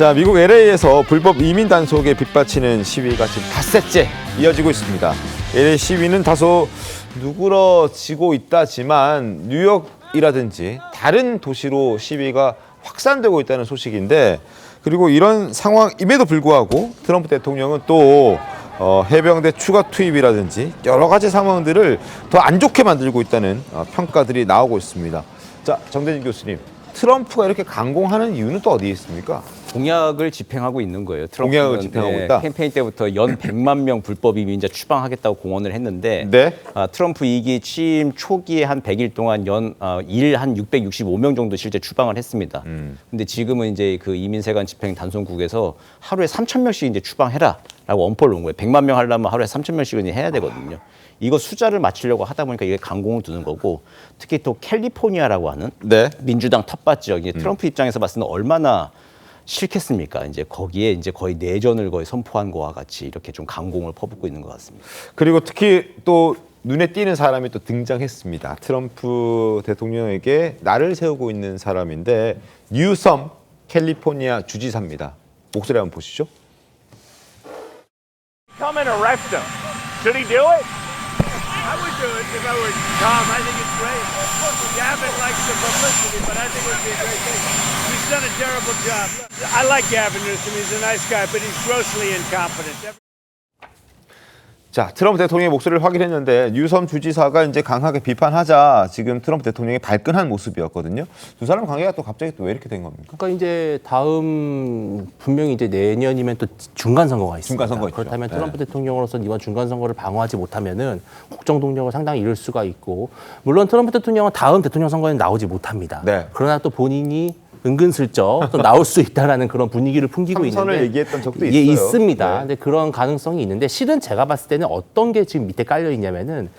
자, 미국 LA에서 불법 이민 단속에 빗받치는 시위가 지금 닷새째 이어지고 있습니다. LA 시위는 다소 누그러지고 있다지만 뉴욕이라든지 다른 도시로 시위가 확산되고 있다는 소식인데, 그리고 이런 상황임에도 불구하고 트럼프 대통령은 또 해병대 추가 투입이라든지 여러 가지 상황들을 더 안 좋게 만들고 있다는 평가들이 나오고 있습니다. 자, 정대진 교수님, 트럼프가 이렇게 강공하는 이유는 또 어디에 있습니까? 공약을 집행하고 있는 거예요. 공약을 집행하고 있다? 캠페인 때부터 연 100만 명 불법 이민자 추방하겠다고 공언을 했는데 네. 트럼프 2기 취임 초기에 한 100일 동안 일 한 665명 정도 실제 추방을 했습니다. 근데 지금은 이제 그 이민세관 집행 단속국에서 하루에 3,000명씩 이제 추방해라라고 엄포를 놓은 거예요. 100만 명 하려면 하루에 3,000명씩은 해야 되거든요. 이거 숫자를 맞추려고 하다 보니까 이게 강공을 두는 거고, 특히 또 캘리포니아라고 하는 네. 민주당 텃밭 지역이 트럼프 입장에서 봤을 때는 얼마나 싫겠습니까? 이제 거기에 이제 거의 내전을 거의 선포한 거와 같이 이렇게 좀 강공을 퍼붓고 있는 것 같습니다. 그리고 특히 또 눈에 띄는 사람이 또 등장했습니다. 트럼프 대통령에게 날을 세우고 있는 사람인데, 뉴섬 캘리포니아 주지사입니다. 목소리 한번 보시죠. Come and arrest him. Should he do it? I would do it if I were Tom. I think it's great. Gavin likes the publicity, but I think it would be a great thing. He's done a terrible job. I like Gavin Newsom. He's a nice guy, but he's grossly incompetent. 자, 트럼프 대통령의 목소리를 확인했는데, 뉴섬 주지사가 이제 강하게 비판하자 지금 트럼프 대통령이 발끈한 모습이었거든요. 두 사람 관계가 또 갑자기 또 왜 이렇게 된 겁니까? 그러니까 이제 다음 분명히 이제 내년이면 또 중간 선거가 있습니다. 중간 선거 있죠. 그렇다면 네. 트럼프 대통령으로서는 이번 중간 선거를 방어하지 못하면은 국정 동력을 상당히 잃을 수가 있고, 물론 트럼프 대통령은 다음 대통령 선거에 나오지 못합니다. 네. 그러나 또 본인이 은근슬쩍 또 나올 수 있다라는 그런 분위기를 풍기고 삼선을 있는데, 얘기했던 적도 예, 있어요. 있습니다. 네. 근데 그런 가능성이 있는데, 실은 제가 봤을 때는 어떤 게 지금 밑에 깔려 있냐면은,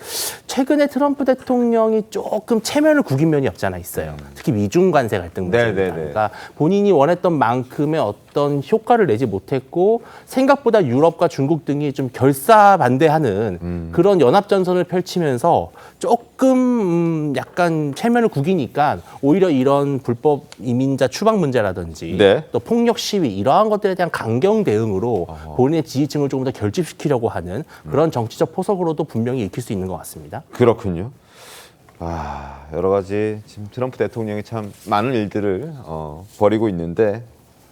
최근에 트럼프 대통령이 조금 체면을 구긴 면이 없지 않아 있어요. 특히 미중 관세 갈등 문제입니다. 네. 그러니까 본인이 원했던 만큼의 어떤 효과를 내지 못했고, 생각보다 유럽과 중국 등이 좀 결사반대하는 그런 연합 전선을 펼치면서 조금 약간 체면을 구기니까 오히려 이런 불법 이민자 추방 문제라든지 네. 또 폭력 시위 이러한 것들에 대한 강경 대응으로 본인의 지지층을 조금 더 결집시키려고 하는 그런 정치적 포석으로도 분명히 읽힐 수 있는 것 같습니다. 그렇군요. 여러 가지 지금 트럼프 대통령이 참 많은 일들을 벌이고 있는데,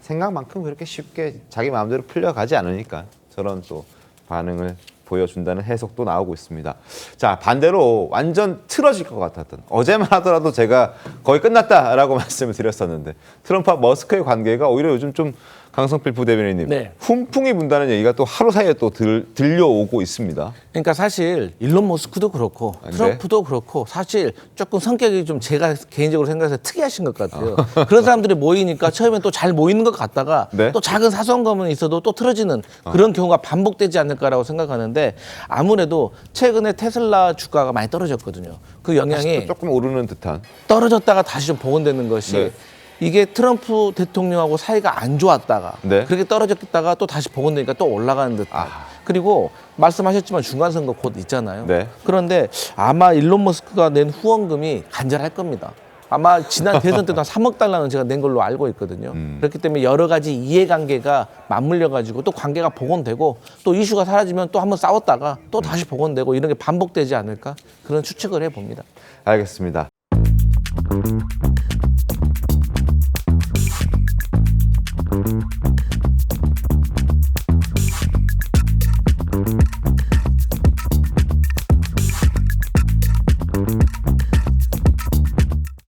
생각만큼 그렇게 쉽게 자기 마음대로 풀려가지 않으니까 저런 또 반응을 보여준다는 해석도 나오고 있습니다. 자, 반대로 완전 틀어질 것 같았던, 어제만 하더라도 제가 거의 끝났다라고 말씀을 드렸었는데, 트럼프와 머스크의 관계가 오히려 요즘 좀, 강성필 부대변인님, 네. 훈풍이 분다는 얘기가 또 하루 사이에 또 들려오고 있습니다. 그러니까 사실 일론 머스크도 그렇고 네. 트럼프도 그렇고 사실 조금 성격이 좀 제가 개인적으로 생각해서 특이하신 것 같아요. 그런 사람들이 모이니까 처음엔 또 잘 모이는 것 같다가 네. 또 작은 사소한 거면 있어도 또 틀어지는 그런 경우가 반복되지 않을까라고 생각하는데, 아무래도 최근에 테슬라 주가가 많이 떨어졌거든요. 그 영향이 조금 오르는 듯한. 떨어졌다가 다시 좀 복원되는 것이 네. 이게 트럼프 대통령하고 사이가 안 좋았다가 네. 그렇게 떨어졌다가 또 다시 복원되니까 또 올라가는 듯한. 그리고 말씀하셨지만 중간선거 곧 있잖아요. 네. 그런데 아마 일론 머스크가 낸 후원금이 간절할 겁니다. 아마 지난 대선 때도 한 3억 달러는 제가 낸 걸로 알고 있거든요. 그렇기 때문에 여러 가지 이해관계가 맞물려가지고 또 관계가 복원되고, 또 이슈가 사라지면 또 한번 싸웠다가 또 다시 복원되고, 이런 게 반복되지 않을까, 그런 추측을 해봅니다. 알겠습니다.